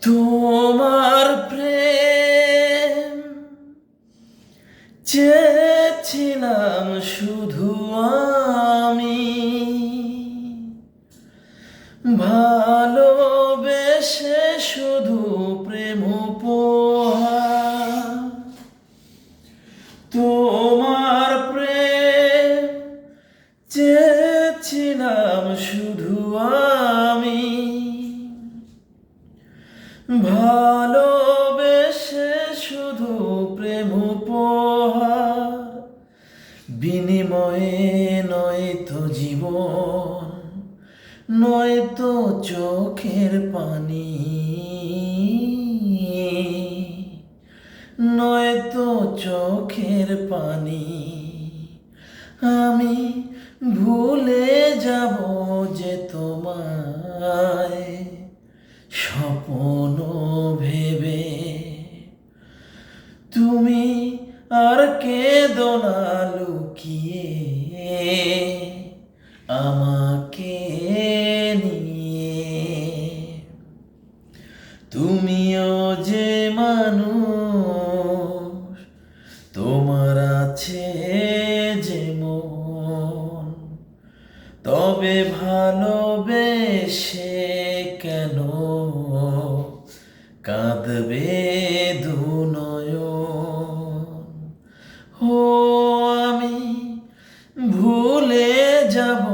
তোমার প্রেম চেয়েছিলাম শুধু আমি, ভালোবেসে শুধু প্রেম উপহার। তোমার প্রেম চেয়েছিলাম শুধু আমি, ভালোবেসে শুধু প্রেম উপহার। বিনিময়ে নয়তো জীবন, নয়তো চোখের পানি, নয়তো চোখের পানি। আমি ভুলে যাব যে তোমায় স্বপ্ন ভেবে। তুমি আর কেঁদো না লুকিয়ে আমাকে নিয়ে। তুমিও যে মানুষ, তোমার আছে যে মন, তবে ভালোবেসে কেন কাঁদবে দুনয়ন। ও আমি ভুলে যাব